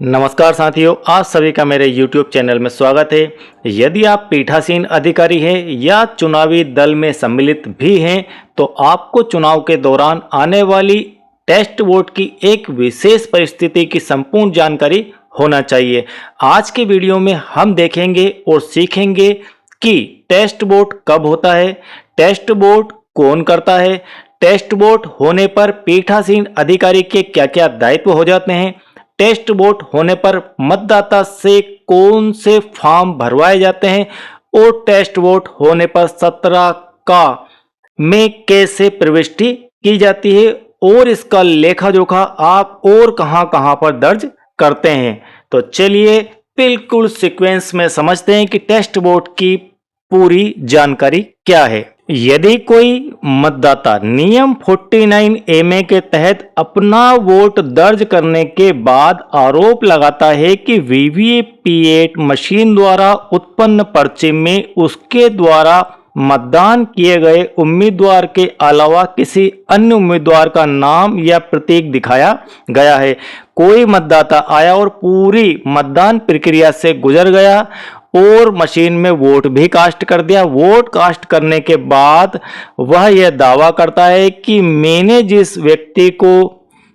नमस्कार साथियों, आप सभी का मेरे YouTube चैनल में स्वागत है। यदि आप पीठासीन अधिकारी हैं या चुनावी दल में सम्मिलित भी हैं तो आपको चुनाव के दौरान आने वाली टेस्ट वोट की एक विशेष परिस्थिति की संपूर्ण जानकारी होना चाहिए। आज के वीडियो में हम देखेंगे और सीखेंगे कि टेस्ट वोट कब होता है, टेस्ट वोट कौन करता है, टेस्ट वोट होने पर पीठासीन अधिकारी के क्या क्या दायित्व हो जाते हैं, टेस्ट वोट होने पर मतदाता से कौन से फॉर्म भरवाए जाते हैं और टेस्ट वोट होने पर 17 का में कैसे प्रविष्टि की जाती है और इसका लेखा जोखा आप और कहां पर दर्ज करते हैं। तो चलिए बिल्कुल सीक्वेंस में समझते हैं कि टेस्ट वोट की पूरी जानकारी क्या है। यदि कोई मतदाता नियम 49 ए के तहत अपना वोट दर्ज करने के बाद आरोप लगाता है कि वीवीपीएट मशीन द्वारा उत्पन्न पर्चे में उसके द्वारा मतदान किए गए उम्मीदवार के अलावा किसी अन्य उम्मीदवार का नाम या प्रतीक दिखाया गया है, कोई मतदाता आया और पूरी मतदान प्रक्रिया से गुजर गया और मशीन में वोट भी कास्ट कर दिया। वोट कास्ट करने के बाद वह यह दावा करता है कि मैंने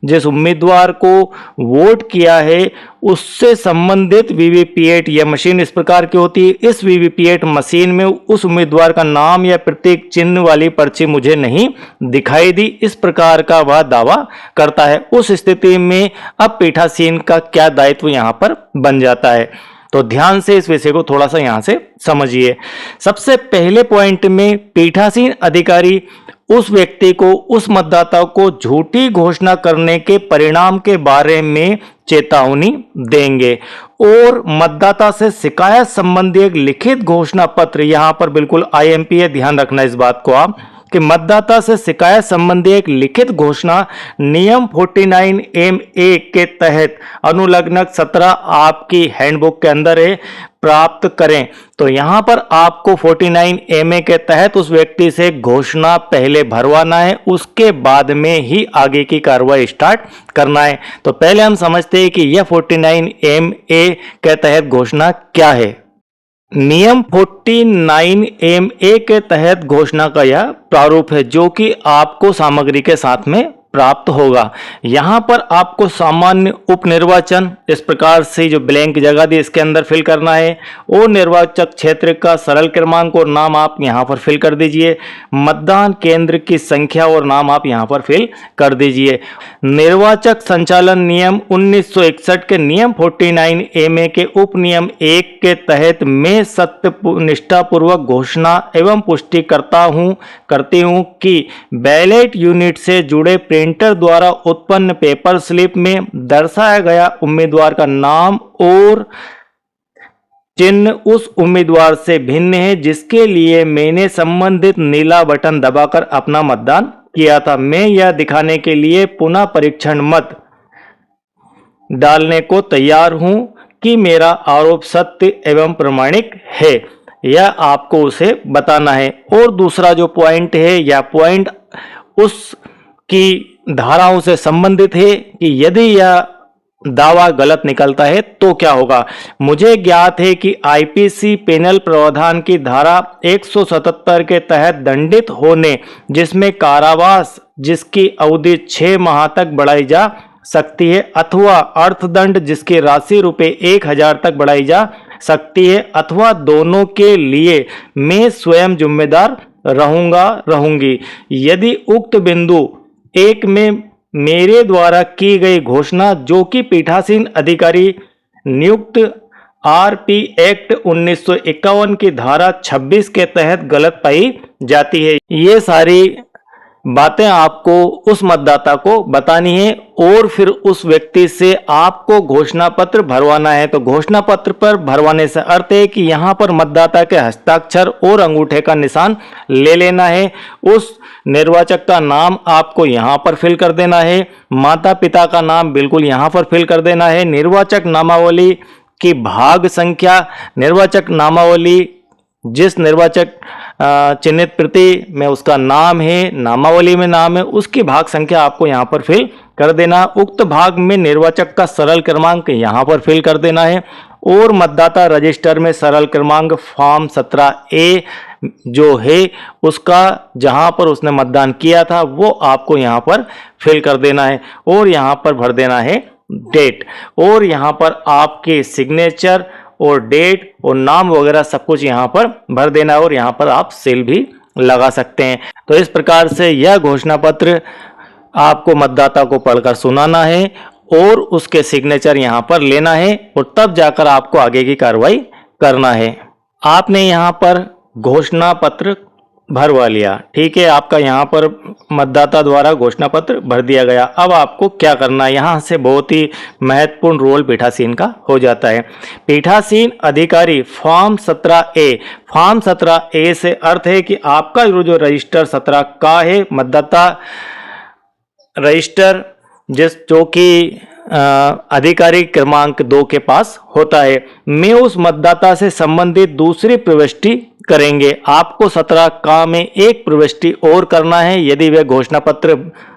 जिस उम्मीदवार को वोट किया है उससे संबंधित वीवीपीएट यह मशीन इस प्रकार की होती है, इस वीवीपीएट मशीन में उस उम्मीदवार का नाम या प्रतीक चिन्ह वाली पर्ची मुझे नहीं दिखाई दी, इस प्रकार का वह दावा करता है। उस स्थिति में अब पीठासीन का क्या दायित्व यहां पर बन जाता है, तो ध्यान से इस विषय को थोड़ा सा यहां से समझिए। सबसे पहले पॉइंट में पीठासीन अधिकारी उस व्यक्ति को, उस मतदाता को झूठी घोषणा करने के परिणाम के बारे में चेतावनी देंगे और मतदाता से शिकायत संबंधी एक लिखित घोषणा पत्र, यहां पर बिल्कुल आईएमपी है, ध्यान रखना इस बात को आप, कि मतदाता से शिकायत संबंधी एक लिखित घोषणा नियम 49 ए के तहत अनुलग्नक 17 आपकी हैंडबुक के अंदर है, प्राप्त करें। तो यहां पर आपको 49 ए के तहत उस व्यक्ति से घोषणा पहले भरवाना है, उसके बाद में ही आगे की कार्रवाई स्टार्ट करना है। तो पहले हम समझते हैं कि यह 49 ए के तहत घोषणा क्या है। नियम 49 ए के तहत घोषणा का यह प्रारूप है जो कि आपको सामग्री के साथ में प्राप्त होगा। यहां पर आपको सामान्य उपनिर्वाचन, इस प्रकार से जो ब्लैंक जगह दी इसके अंदर फिल करना है और निर्वाचक क्षेत्र का सरल क्रमांक और नाम आप यहां पर फिल कर दीजिए। मतदान केंद्र की संख्या और नाम आप यहां पर फिल कर दीजिए। निर्वाचक संचालन नियम 1961 के नियम 49 ए के उप नियम 1 के तहत मैं सत्य पूर्वक घोषणा एवं पुष्टि करती हूं कि बैलेट यूनिट से जुड़े प्रिंटर द्वारा उत्पन्न पेपर स्लिप में दर्शाया गया उम्मीदवार का नाम और चिन्ह उस उम्मीदवार से भिन्न है जिसके लिए मैंने संबंधित नीला बटन दबाकर अपना मतदान किया था। मैं यह दिखाने के लिए पुनः परीक्षण मत डालने को तैयार हूं कि मेरा आरोप सत्य एवं प्रमाणिक है, यह आपको उसे बताना है। और दूसरा जो पॉइंट है, यह पॉइंट उस की धाराओं से संबंधित है कि यदि यह दावा गलत निकलता है तो क्या होगा। मुझे ज्ञात है कि आईपीसी पेनल प्रावधान की धारा 177 के तहत दंडित होने, जिसमें कारावास जिसकी अवधि 6 माह तक बढ़ाई जा सकती है अथवा अर्थदंड जिसकी राशि ₹1000 तक बढ़ाई जा सकती है अथवा दोनों के लिए मैं स्वयं जिम्मेदार रहूंगी यदि उक्त बिंदु 1 में मेरे द्वारा की गई घोषणा जो कि पीठासीन अधिकारी नियुक्त आरपी एक्ट 1951 की धारा 26 के तहत गलत पाई जाती है। ये सारी बातें आपको उस मतदाता को बतानी है और फिर उस व्यक्ति से आपको घोषणा पत्र भरवाना है। तो घोषणा पत्र पर भरवाने से अर्थ है कि यहाँ पर मतदाता के हस्ताक्षर और अंगूठे का निशान ले लेना है। उस निर्वाचक का नाम आपको यहाँ पर फिल कर देना है, माता पिता का नाम बिल्कुल यहाँ पर फिल कर देना है, निर्वाचक नामावली की भाग संख्या, निर्वाचक नामावली जिस निर्वाचक चिन्हित प्रति में उसका नाम है, नामावली में नाम है, उसकी भाग संख्या आपको यहाँ पर फिल कर देना। उक्त भाग में निर्वाचक का सरल क्रमांक यहाँ पर फिल कर देना है और मतदाता रजिस्टर में सरल क्रमांक फॉर्म 17A जो है उसका जहां पर उसने मतदान किया था वो आपको यहां पर फिल कर देना है और यहां पर भर देना है डेट और यहां पर आपके सिग्नेचर और डेट और नाम वगैरह सब कुछ यहां पर भर देना है और यहां पर आप सील भी लगा सकते हैं। तो इस प्रकार से यह घोषणा पत्र आपको मतदाता को पढ़कर सुनाना है और उसके सिग्नेचर यहां पर लेना है और तब जाकर आपको आगे की कार्रवाई करना है। आपने यहां पर घोषणा पत्र भरवा लिया, ठीक है, आपका यहाँ पर मतदाता द्वारा घोषणा पत्र भर दिया गया। अब आपको क्या करना है, यहाँ से बहुत ही महत्वपूर्ण रोल पीठासीन का हो जाता है। पीठासीन अधिकारी फॉर्म 17A, फॉर्म 17A से अर्थ है कि आपका जो रजिस्टर 17 का है, मतदाता रजिस्टर जो कि अधिकारी क्रमांक 2 के पास होता है, में उस मतदाता से संबंधित दूसरी प्रविष्टि करेंगे। आपको 17 का में एक प्रविष्टि और करना है यदि वे घोषणा पत्र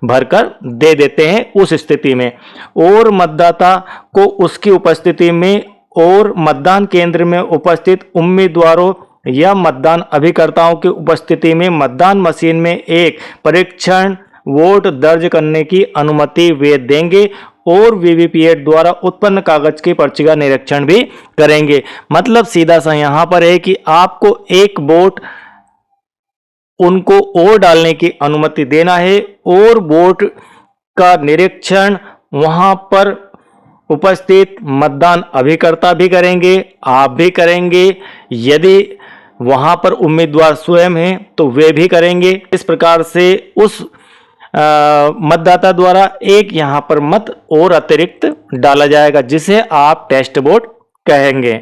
भरकर दे देते हैं उस स्थिति में, और मतदाता को उसकी उपस्थिति में और मतदान केंद्र में उपस्थित उम्मीदवारों या मतदान अभिकर्ताओं की उपस्थिति में मतदान मशीन में एक परीक्षण वोट दर्ज करने की अनुमति वे देंगे और वीवीपीएटी द्वारा उत्पन्न कागज की पर्ची का निरीक्षण भी करेंगे। मतलब सीधा सा यहां पर है कि आपको एक वोट उनको और डालने की अनुमति देना है और वोट का निरीक्षण वहां पर उपस्थित मतदान अभिकर्ता भी करेंगे, आप भी करेंगे, यदि वहां पर उम्मीदवार स्वयं हैं तो वे भी करेंगे। इस प्रकार से उस मतदाता द्वारा एक यहां पर मत और अतिरिक्त डाला जाएगा जिसे आप टेस्ट वोट कहेंगे।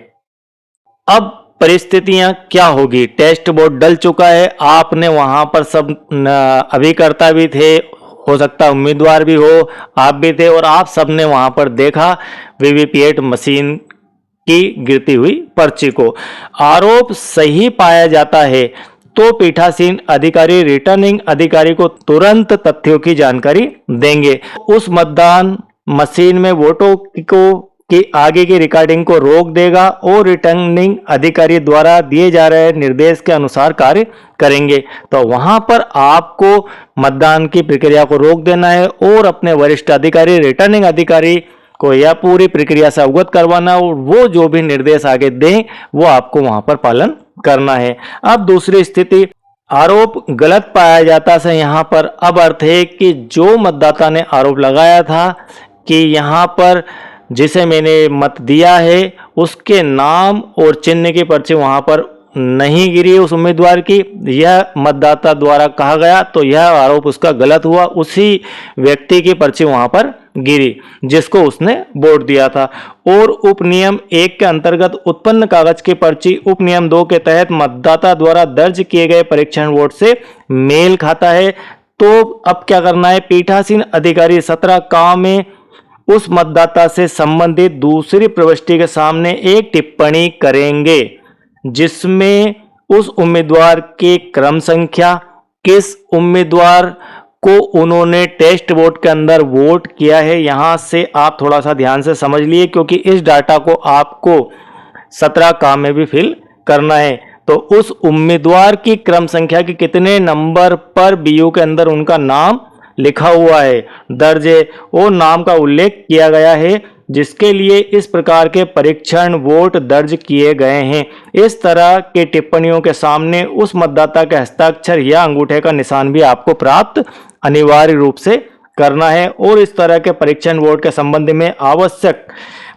अब परिस्थितियां क्या होगी, टेस्ट वोट डल चुका है, आपने वहां पर सब अभिकर्ता भी थे, हो सकता है उम्मीदवार भी हो, आप भी थे और आप सबने वहां पर देखा वीवीपीएटी मशीन की गिरती हुई पर्ची को। आरोप सही पाया जाता है तो पीठासीन अधिकारी रिटर्निंग अधिकारी को तुरंत तथ्यों की जानकारी देंगे। उस मतदान मशीन में वोटों की आगे की रिकॉर्डिंग को रोक देगा और रिटर्निंग अधिकारी द्वारा दिए जा रहे निर्देश के अनुसार कार्य करेंगे। तो वहां पर आपको मतदान की प्रक्रिया को रोक देना है और अपने वरिष्ठ अधिकारी रिटर्निंग अधिकारी को यह पूरी प्रक्रिया से अवगत करवाना और वो जो भी निर्देश आगे दें वो आपको वहां पर पालन करना है। अब दूसरी स्थिति, आरोप गलत पाया जाता से यहाँ पर अब अर्थ है कि जो मतदाता ने आरोप लगाया था कि यहाँ पर जिसे मैंने मत दिया है उसके नाम और चिन्ह की पर्ची वहां पर नहीं गिरी उस उम्मीदवार की, यह मतदाता द्वारा कहा गया, तो यह आरोप उसका गलत हुआ। उसी व्यक्ति की पर्ची वहां पर गिरी जिसको उसने वोट दिया था। और उपनियम 1 के अंतर्गत उत्पन्न कागज की पर्ची उपनियम 2 के तहत मतदाता द्वारा दर्ज किए गए परीक्षण वोट से मेल खाता है। तो अब क्या करना है, पीठासीन अधिकारी 17 का में उस मतदाता से संबंधित दूसरी प्रविष्टि के सामने एक टिप्पणी करेंगे जिसमें उस उम्मीदवार की क्रम संख्या, किस उम्मीदवार को उन्होंने टेस्ट वोट के अंदर वोट किया है, यहां से आप थोड़ा सा ध्यान से समझ लिए क्योंकि इस डाटा को आपको 17 काम में भी फिल करना है। तो उस उम्मीदवार की क्रम संख्या के कितने नंबर पर बीयू के अंदर उनका नाम लिखा हुआ है, दर्ज है, वो नाम का उल्लेख किया गया है जिसके लिए इस प्रकार के परीक्षण वोट दर्ज किए गए हैं। इस तरह के टिप्पणियों के सामने उस मतदाता के हस्ताक्षर या अंगूठे का निशान भी आपको प्राप्त अनिवार्य रूप से करना है। और इस तरह के परीक्षण वोट के संबंध में आवश्यक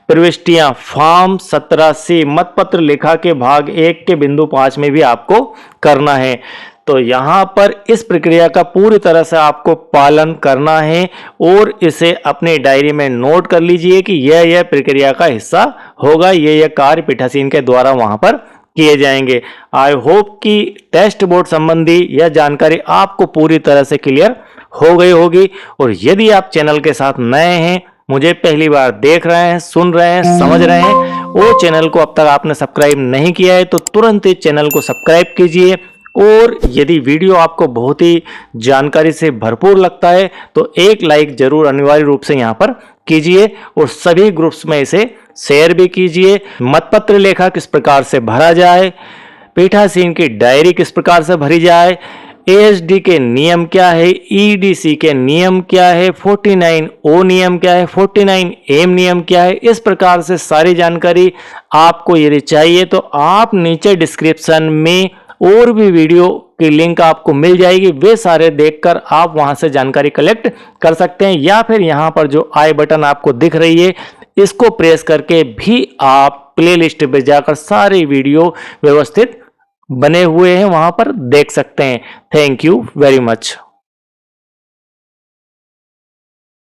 प्रविष्टियां फॉर्म 17C मतपत्र लेखा के भाग 1 के बिंदु 5 में भी आपको करना है। तो यहाँ पर इस प्रक्रिया का पूरी तरह से आपको पालन करना है और इसे अपनी डायरी में नोट कर लीजिए कि यह प्रक्रिया का हिस्सा होगा, यह कार्य पीठासीन के द्वारा वहां पर किए जाएंगे। आई होप कि टेस्ट वोट संबंधी यह जानकारी आपको पूरी तरह से क्लियर हो गई होगी। और यदि आप चैनल के साथ नए हैं, मुझे पहली बार देख रहे हैं, सुन रहे हैं, समझ रहे हैं वो चैनल को अब तक आपने सब्सक्राइब नहीं किया है तो तुरंत इस चैनल को सब्सक्राइब कीजिए। और यदि वीडियो आपको बहुत ही जानकारी से भरपूर लगता है तो एक लाइक जरूर अनिवार्य रूप से यहाँ पर कीजिए और सभी ग्रुप्स में इसे शेयर भी कीजिए। मतपत्र लेखा किस प्रकार से भरा जाए, पीठासीन की डायरी किस प्रकार से भरी जाए, एएसडी के नियम क्या है, ईडीसी के नियम क्या है, 49O नियम क्या है, 49M नियम क्या है, इस प्रकार से सारी जानकारी आपको यदि चाहिए तो आप नीचे डिस्क्रिप्शन में और भी वीडियो की लिंक आपको मिल जाएगी, वे सारे देखकर आप वहां से जानकारी कलेक्ट कर सकते हैं। या फिर यहां पर जो आई बटन आपको दिख रही है इसको प्रेस करके भी आप प्लेलिस्ट पे जाकर सारे वीडियो व्यवस्थित बने हुए हैं वहां पर देख सकते हैं। Thank you very much.